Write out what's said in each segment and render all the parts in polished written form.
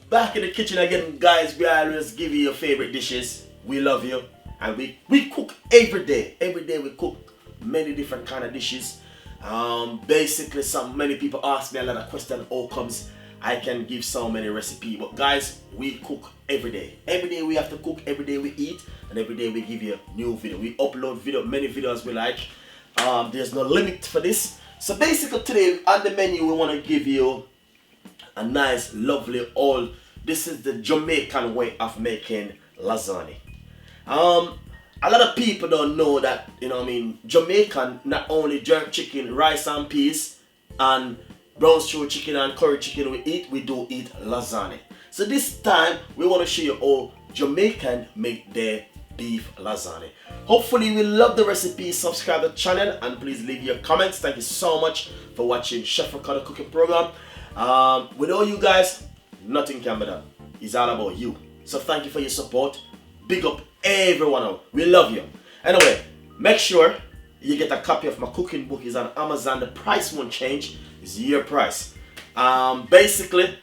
back in the kitchen again, guys. We always give you your favorite dishes. We love you, and we cook every day. Every day we cook many different kind of dishes. Basically, many people ask me a lot of questions. How comes I can give so many recipes? But guys, we cook every day. Every day we have to cook. Every day we eat, and every day we give you new video. We upload many videos we like. There's no limit for this. So basically today on the menu we want to give you a nice, lovely old. This is the Jamaican way of making lasagna. A lot of people don't know that, Jamaican not only jerk chicken, rice and peas, and brown stew chicken and curry chicken we do eat lasagna. So this time we want to show you how Jamaican make their beef lasagna. Hopefully you will love the recipe. Subscribe to the channel and please leave your comments. Thank you so much for watching Chef Ricardo cooking program. Without you guys, nothing can be done. It's all about you. So thank you for your support. Big up everyone. We love you. Anyway, make sure you get a copy of my cooking book. It's on Amazon. The price won't change. It's your price. Basically,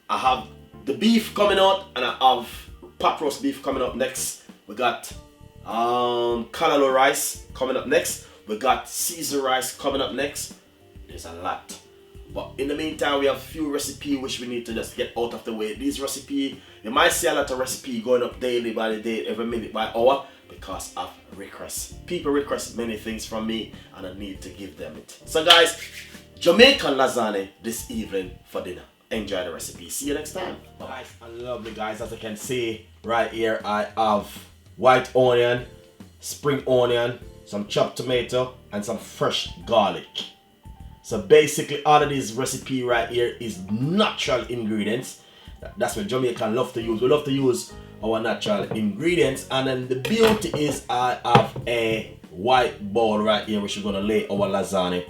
I have the beef coming out and I have pot roast beef coming up next. We got callaloo rice coming up next. We got Caesar rice coming up next. There's a lot. But in the meantime, we have a few recipes which we need to just get out of the way. These recipes, you might see a lot of recipes going up daily by the day, every minute by hour, because of requests. People request many things from me and I need to give them it. So guys, Jamaican lasagna this evening for dinner. Enjoy the recipe. See you next time. Guys, I love you guys. As you can see right here, I have white onion, spring onion, some chopped tomato, and some fresh garlic. So basically all of this recipe right here is natural ingredients. That's what Jamaican love to use. We love to use our natural ingredients. And then the beauty is I have a white bowl right here which we're going to lay our lasagna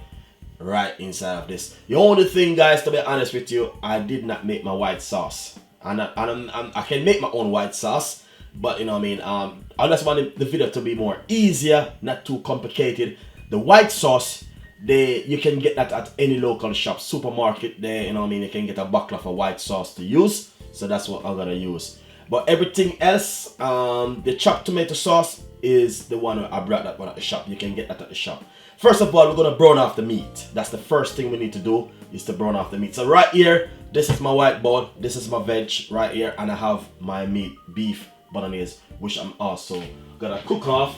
right inside of this. The only thing, guys, to be honest with you, I did not make my white sauce. And I can make my own white sauce. But I just wanted the video to be more easier, not too complicated. The white sauce, you can get that at any local shop, supermarket there, you can get a bottle of a white sauce to use. So that's what I'm gonna use. But everything else, the chopped tomato sauce is the one I brought that one at the shop. You can get that at the shop. First of all, we're gonna brown off the meat. That's the first thing we need to do, is to brown off the meat. So right here, this is my white bowl, this is my veg right here, and I have my meat, beef bolognese, which I'm also gonna cook off.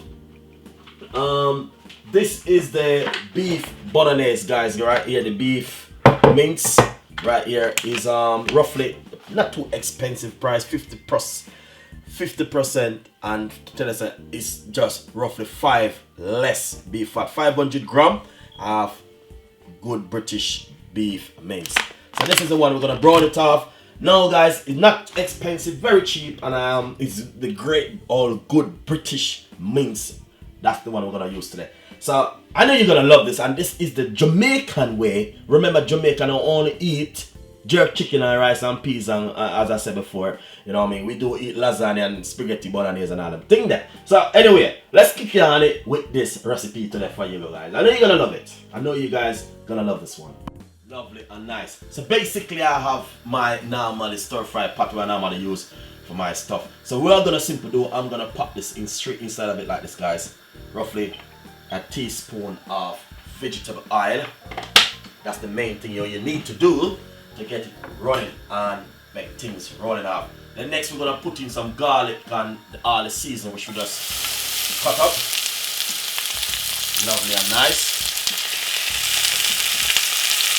This is the beef bolognese, guys, right here. The beef mince right here is roughly not too expensive price, 50%, and to tell us that it's just roughly 5 less beef fat, 500 gram of good British beef mince. So this is the one we're gonna brown it off. Now guys, it's not expensive, very cheap, and it's the great old good British mince. That's the one we're gonna use today. So I know you're gonna love this, and this is the Jamaican way. Remember, Jamaican don't only eat jerk chicken and rice and peas, and as I said before, we do eat lasagna and spaghetti bolognese and all them thing there. So anyway, let's kick on it with this recipe today for you guys. I know you're gonna love it. I know you guys gonna love this one. Lovely and nice. So basically I have my normally stir fry pot where I normally use for my stuff. So what I'm gonna simply do, I'm gonna pop this in straight inside of it like this, guys. Roughly a teaspoon of vegetable oil. That's the main thing you need to do to get it running and make things running up. Then next we're gonna put in some garlic and all the seasoning which we just cut up. Lovely and nice.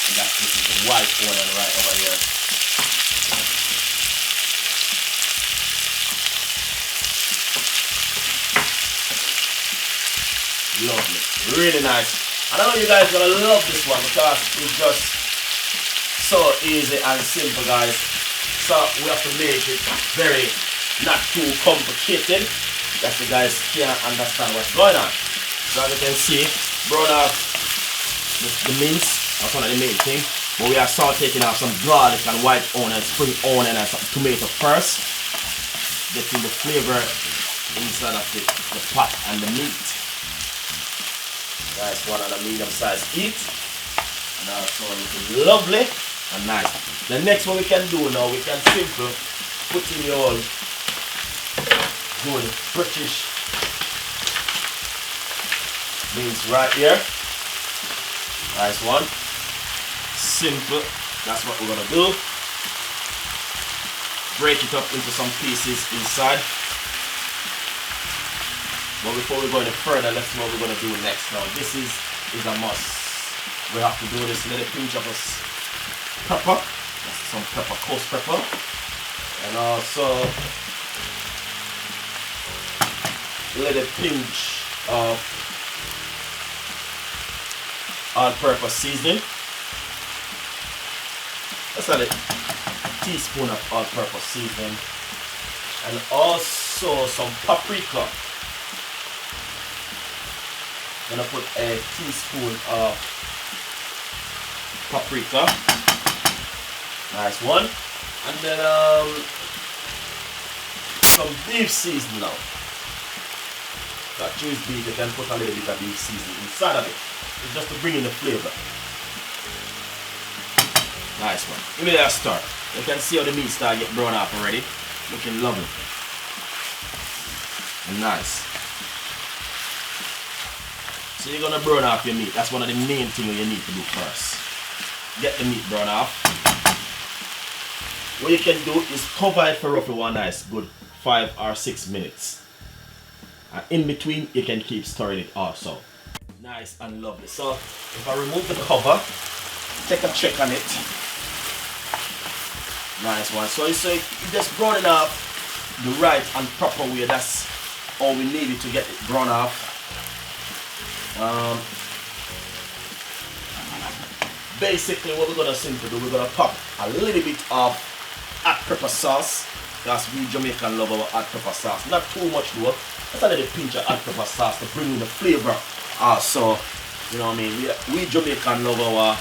And this is the white onion right over here. Lovely, really nice. And I know you guys are gonna love this one because it's just so easy and simple, guys. So we have to make it very not too complicated, that you guys can understand what's going on. So as you can see, brown off the mince. That's one of the main thing. But we are taking off some garlic and white onion, spring onion and some tomato first. Getting the flavor inside of the pot and the meat. Guys, one of the medium sized eat. And also looking lovely. And nice. The next one we can do now, we can simple put in your good British beans right here. Nice one. Simple. That's what we're gonna do. Break it up into some pieces inside. But before we go any further, let's see what we're gonna do next. Now this is a must. We have to do this little pinch of pepper. That's some pepper, coarse pepper. And also a little pinch of all-purpose seasoning. That's a teaspoon of all-purpose seasoning, and also some paprika. I'm gonna put a teaspoon of paprika. Nice one. And then some beef seasoning now. That choose beef, you can put a little bit of beef seasoning inside of it. It's just to bring in the flavor. Nice one. Give me that start. You can see how the meat start get brown up already. Looking lovely. And nice. So you're gonna brown off your meat. That's one of the main things you need to do first. Get the meat brown off. What you can do is cover it for roughly one nice good 5 or 6 minutes. And in between you can keep stirring it also. Nice and lovely. So if I remove the cover, take a check on it. Nice one. So you say just brown it off the right and proper way. That's all we need to get it brown off. Basically what we're gonna simply do, we're gonna pop a little bit of hot pepper sauce. Because we Jamaican love our hot pepper sauce. Not too much though. Just a little pinch of hot pepper sauce to bring in the flavor. So you know what I mean, we Jamaican love our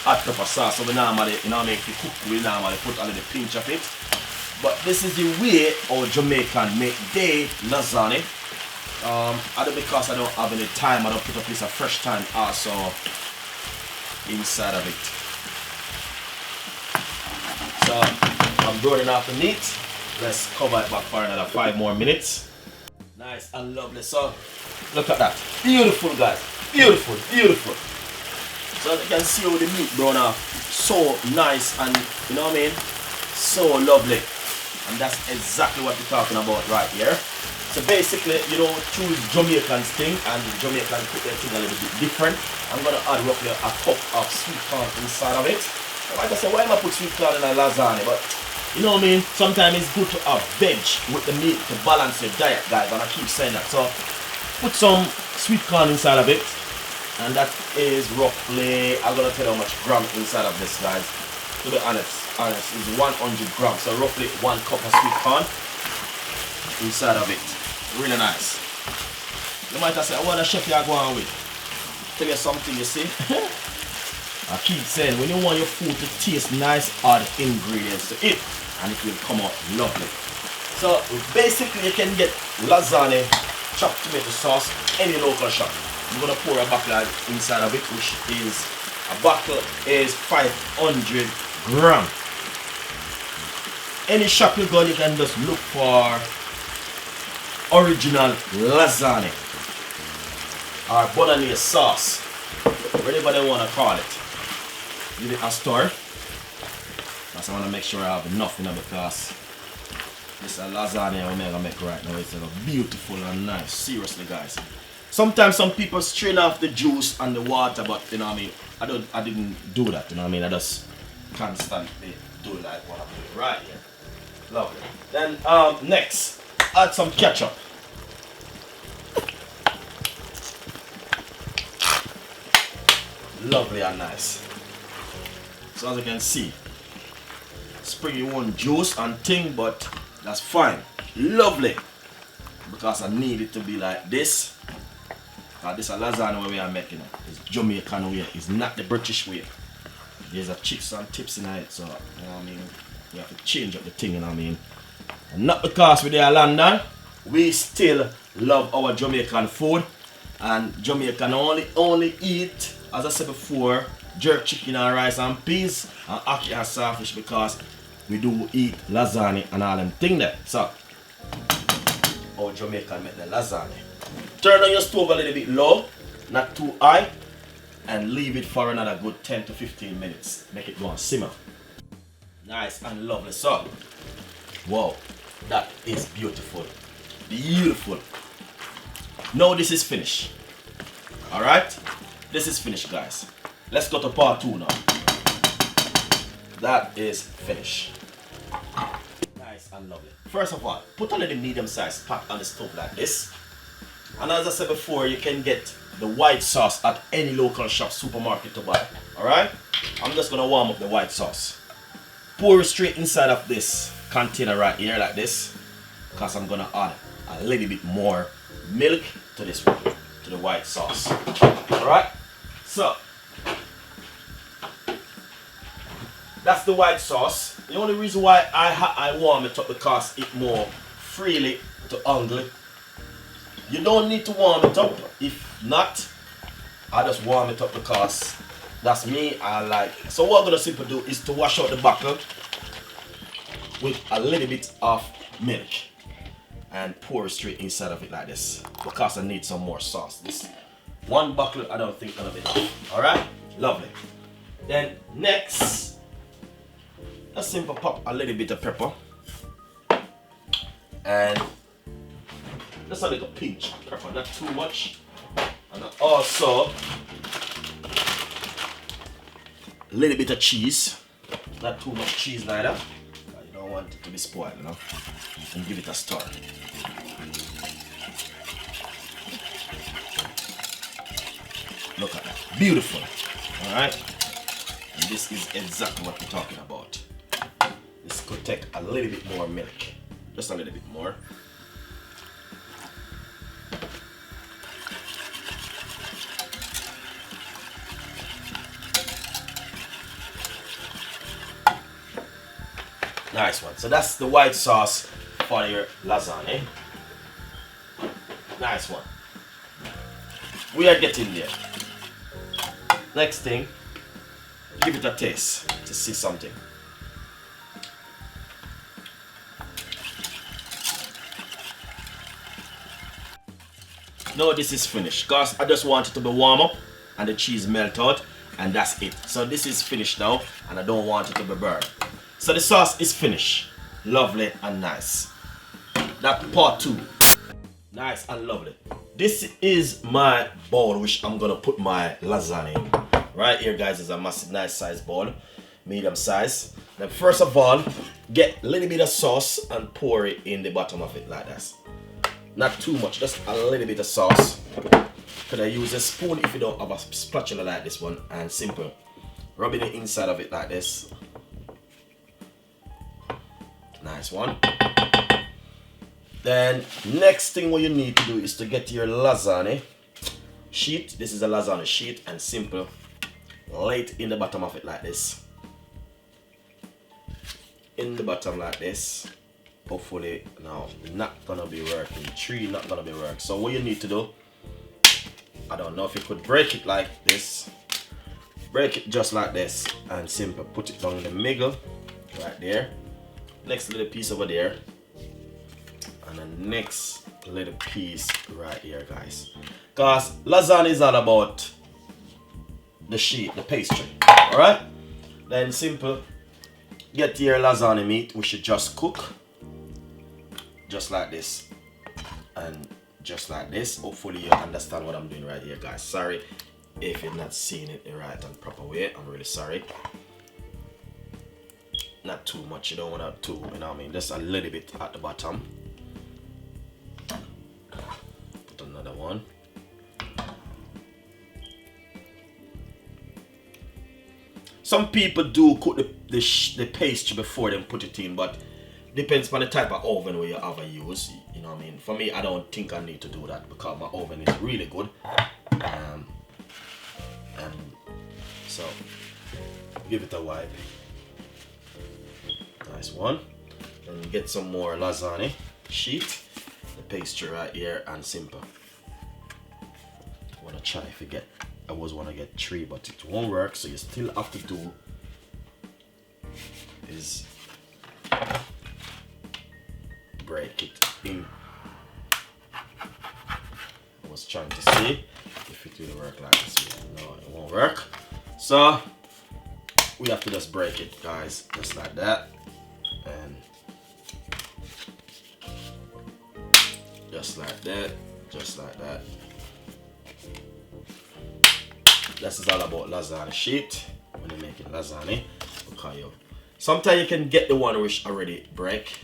hot pepper sauce, so we normally, you know what I mean, if you cook, we normally put a little pinch of it. But this is the way our Jamaican make their lasagna. I don't, because I don't have any time, I don't put a piece of fresh thyme also inside of it. So I'm browning off the meat. Let's cover it back for another 5 more minutes. Nice and lovely. So look at that. Beautiful, guys. Beautiful, beautiful. So you can see how the meat brown off. So nice and, you know what I mean, so lovely. And that's exactly what we're talking about right here. So basically, you don't choose Jamaican's thing, and Jamaican cook their thing a little bit different. I'm gonna add roughly a cup of sweet corn inside of it. Like I said, why am I put sweet corn in a lasagna? But you know what I mean? Sometimes it's good to have veg with the meat to balance your diet, guys. And I keep saying that. So put some sweet corn inside of it, and that is roughly, I'm gonna tell you how much gram inside of this, guys. To be honest, is 100 grams. So roughly 1 cup of sweet corn inside of it. Really nice. You might have said, what the chef you are going with? Tell you something, you see. I keep saying, when you want your food to taste nice, add ingredients to it, and it will come out lovely. So basically, you can get lasagna, chopped tomato sauce, any local shop. I'm gonna pour a bottle inside of it, which is a bottle is 500 grams. Any shop you go, you can just look for original lasagna or bolognese sauce, whatever they want to call it. Give it a stir. Because I want to make sure I have enough in it, because this lasagna I'm going to make right now is beautiful and nice. Seriously, guys. Sometimes some people strain off the juice and the water, but you know what I mean, I didn't do that, you know what I mean. I just constantly do it like what I'm doing right here. Lovely. Then next, add some ketchup. Lovely and nice. So as you can see, spring your own juice and thing, but that's fine. Lovely. Because I need it to be like this. This is a lasagna we are making it. It's Jamaican way. It's not the British way. There's a chips and tips in it, so you know what I mean. We have to change up the thing, you know what I mean. And not because we're there in London, we still love our Jamaican food. And Jamaican only eat, as I said before, jerk chicken and rice and peas and ackee and saltfish because we do eat lasagna and all them thing there. So, how Jamaica make the lasagna. Turn on your stove a little bit low, not too high, and leave it for another good 10 to 15 minutes. Make it go and simmer. Nice and lovely. So, wow, that is beautiful. Beautiful. Now this is finished. Alright? This is finished, guys. Let's go to part 2 now. That is finished. Nice and lovely. First of all, put a little medium-sized pot on the stove like this. And as I said before, you can get the white sauce at any local shop, supermarket to buy. Alright? I'm just gonna warm up the white sauce. Pour it straight inside of this container right here like this. Because I'm gonna add a little bit more milk to this one, to the white sauce. Alright? So, that's the white sauce. The only reason why I warm it up because it more freely to angle. You don't need to warm it up. If not, I just warm it up because that's me. I like it. So what I'm gonna simply do is to wash out the bottle with a little bit of milk and pour it straight inside of it like this because I need some more sauce. This one bottle I don't think gonna be enough. Alright? Lovely. Then next, a simple pop a little bit of pepper and just a little pinch of pepper, not too much. And also a little bit of cheese, not too much cheese neither. You don't want it to be spoiled, you know. And give it a stir. Look at that, beautiful. All right, and this is exactly what we're talking about. This could take a little bit more milk, just a little bit more. Nice one. So that's the white sauce for your lasagna. Nice one. We are getting there. Next thing, give it a taste to see something. Now this is finished because I just want it to be warm up and the cheese melt out and that's it. So this is finished now and I don't want it to be burned. So the sauce is finished. Lovely and nice. That's part 2. Nice and lovely. This is my bowl which I'm gonna put my lasagna in. Right here, guys, is a massive nice size bowl. Medium size. Then first of all, get a little bit of sauce and pour it in the bottom of it like this. Not too much, just a little bit of sauce. Could I use a spoon if you don't have a spatula like this one, and simple. Rubbing it inside of it like this. Nice one. Then next thing what you need to do is to get your lasagna sheet. This is a lasagna sheet and simple. Lay it in the bottom of it like this. In the bottom like this. Hopefully now not gonna be working. 3 not gonna be working. So what you need to do, I don't know if you could break it like this. Break it just like this and simple put it down in the middle right there. Next little piece over there. And the next little piece right here, guys. Because lasagna is all about the sheet, the pastry. Alright? Then simple. Get your lasagna meat, we should just cook. Just like this. And just like this. Hopefully you understand what I'm doing right here, guys. Sorry if you're not seeing it the right and proper way. I'm really sorry. Not too much, you don't want to too, you know what I mean? Just a little bit at the bottom. Put another one. Some people do cook the pastry before they put it in, but depends on the type of oven where you ever use. You know what I mean? For me, I don't think I need to do that because my oven is really good. And so give it a wipe. Nice one. And get some more lasagna sheet, the pastry right here, and simple. I want to try if you get I was want to get 3, but it won't work. So you still have to do is break it in. I was trying to see if it will work like this. No, it won't work. So we have to just break it, guys, just like that, and just like that, just like that. This is all about lasagna sheet when you're making lasagna. Okay, sometimes you can get the one which already break.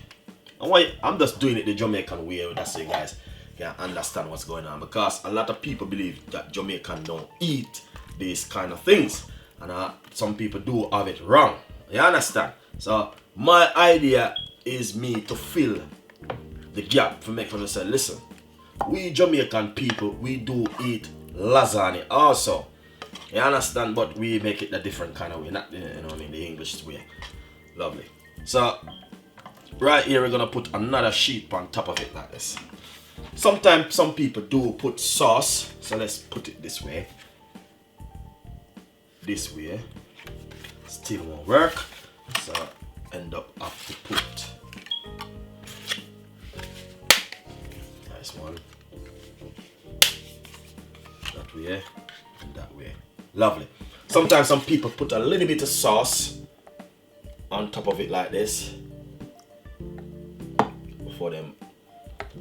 And why I'm just doing it the Jamaican way, that's so you guys can understand what's going on, because a lot of people believe that Jamaican don't eat these kind of things, and some people do have it wrong. You understand? So my idea is me to fill the gap for making us say, listen, we Jamaican people, we do eat lasagna also. You understand? But we make it a different kind of way, not, you know what I mean, the English way. Lovely. So right here we're gonna put another sheet on top of it like this. Sometimes some people do put sauce, so let's put it this way. This way still won't work, so end up have to put nice one that way and that way. Lovely. Sometimes some people put a little bit of sauce on top of it like this before them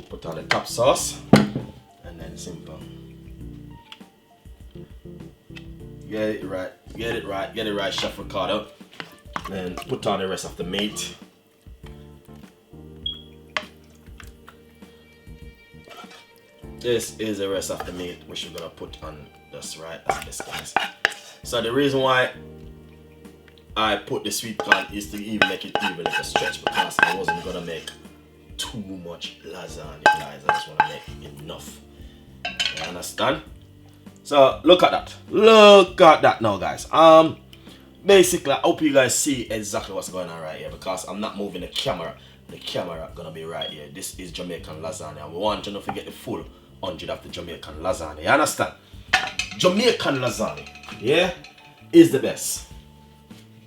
put on the top sauce, and then simple. Get it right, get it right, get it right, Chef Ricardo. And put on the rest of the meat. This is the rest of the meat which we're gonna put on just right as this, guys. So the reason why I put the sweet corn is to even make it even like a stretch, because I wasn't gonna make too much lasagna, guys. I just want to make enough. You understand? So look at that. Look at that now, guys. Basically, I hope you guys see exactly what's going on right here, because I'm not moving the camera. The camera gonna be right here. This is Jamaican lasagna, and we want you not to get the full 100 of the Jamaican lasagna. You understand? Jamaican lasagna, yeah, is the best.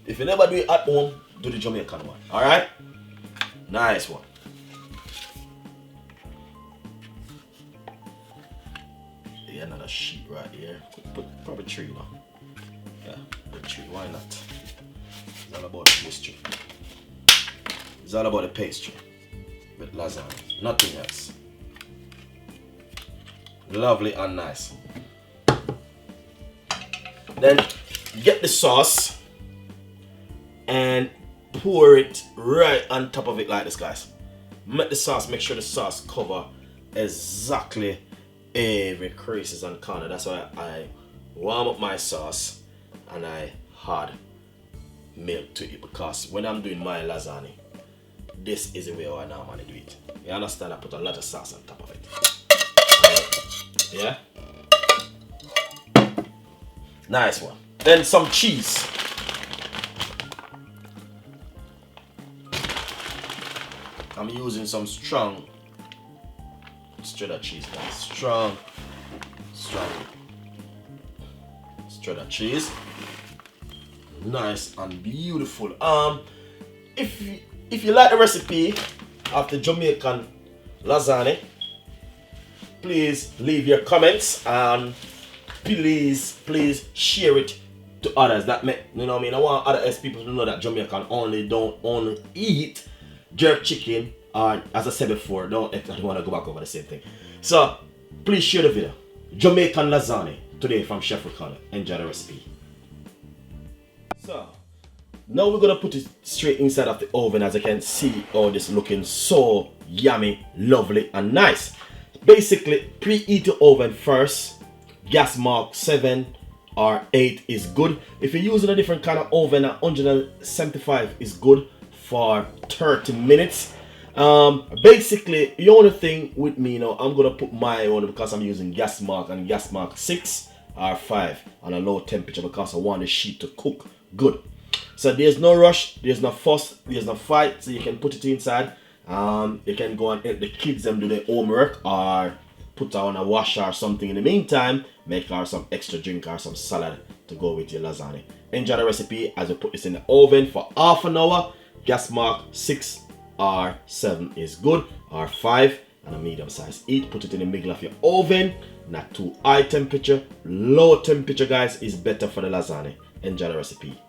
If you never do it at home, do the Jamaican one. All right? Nice one. Another sheet right here. Put probably 3 now. Yeah, put 3. Why not? It's all about the pastry. It's all about the pastry with lasagna. Nothing else. Lovely and nice. Then get the sauce and pour it right on top of it like this, guys. Make sure the sauce cover exactly every creases and corner. That's why I warm up my sauce and I add milk to it, because when I'm doing my lasagna, this is the way I normally do it. You understand? I put a lot of sauce on top of it. Yeah? Nice one. Then some cheese. I'm using some strong cheddar cheese, guys. Strong cheddar cheese. Nice and beautiful. If you like the recipe of the Jamaican lasagna, please leave your comments and please share it to others. That make, you know what I mean, I want other people to know that Jamaican don't only eat jerk chicken, or as I said before, I don't want to go back over the same thing. So please share the video. Jamaican lasagna today from Chef Ricardo. Enjoy the recipe. So now we're gonna put it straight inside of the oven. As you can see, all this looking so yummy, lovely and nice. Basically, preheat the oven first. Gas mark 7 or 8 is good. If you're using a different kind of oven, 175 is good for 30 minutes. Basically, the only thing with me now, I'm gonna put my own, because I'm using gas mark and gas mark 6 or 5 on a low temperature, because I want the sheet to cook good. So there's no rush, there's no fuss, there's no fight. So you can put it inside. You can go and help the kids them do their homework, or put on a wash or something in the meantime, make her some extra drink or some salad to go with your lasagna. Enjoy the recipe as we put this in the oven for half an hour. Gas mark 6 or 7 is good, or 5 and a medium size heat. Put it in the middle of your oven, not too high temperature. Low temperature, guys, is better for the lasagna. Enjoy the recipe.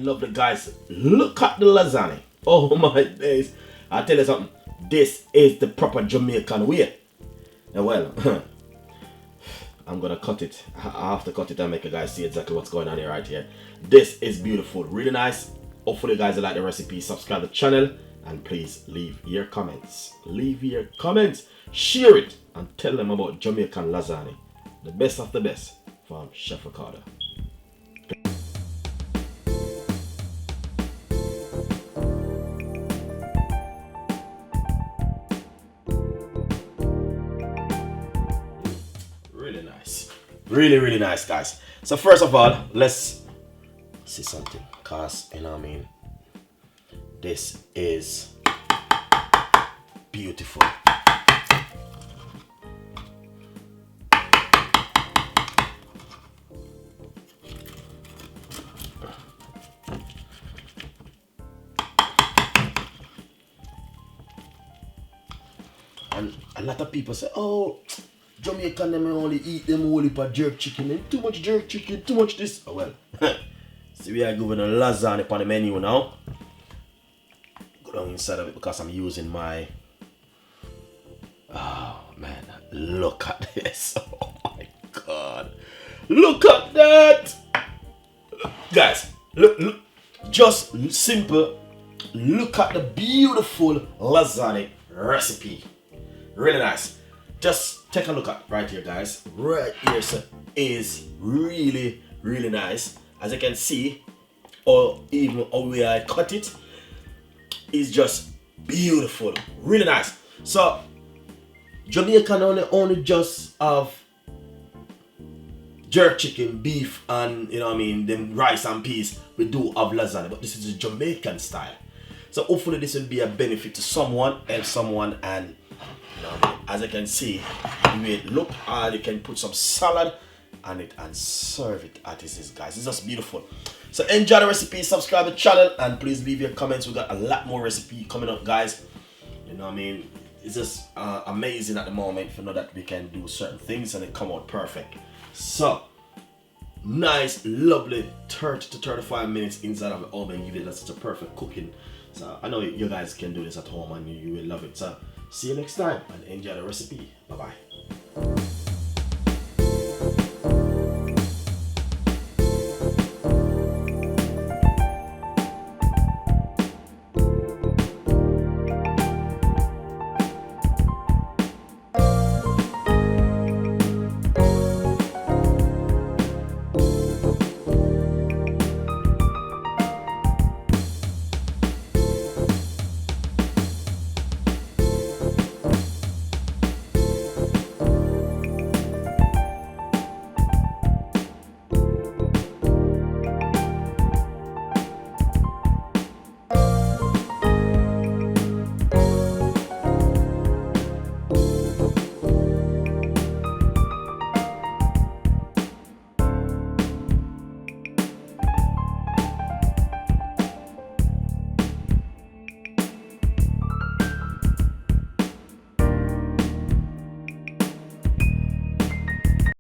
Lovely, guys, look at the lasagna. Oh my days, I tell you something, this is the proper Jamaican way. Well, I'm gonna cut it. I have to cut it and make you guys see exactly what's going on here right here. This is beautiful, really nice. Hopefully you guys like the recipe. Subscribe to the channel and please leave your comments. Share it and tell them about Jamaican lasagna, the best of the best, from Chef Ricardo. Really nice, guys. So first of all, let's see something, cause you know what I mean, this is beautiful. And a lot of people say, oh, Jamaican them only eat them whole heap of jerk chicken, and too much jerk chicken, too much this. Oh well. See, we are giving a lasagna on the menu now. Go down inside of it because I'm using my, oh man, look at this. Oh my god. Look at that. Guys, look, just simple. Look at the beautiful lasagna recipe. Really nice. Just take a look at right here, guys. Right here, so is really nice. As you can see, or even how we I cut it is just beautiful, really nice. So Jamaican only just have jerk chicken, beef, and you know what I mean, then rice and peas. We do have lasagna, but this is a Jamaican style. So hopefully this will be a benefit to someone, help someone, and you know, as you can see, you may look, you can put some salad on it and serve it as it is, guys. It's just beautiful. So enjoy the recipe, subscribe to the channel, and please leave your comments. We got a lot more recipe coming up, guys. You know what I mean? It's just amazing at the moment to know that we can do certain things and they come out perfect. So nice, lovely 30 to 35 minutes inside of the oven. You did that's such a perfect cooking. So I know you guys can do this at home and you will love it. So see you next time and enjoy the recipe. Bye bye.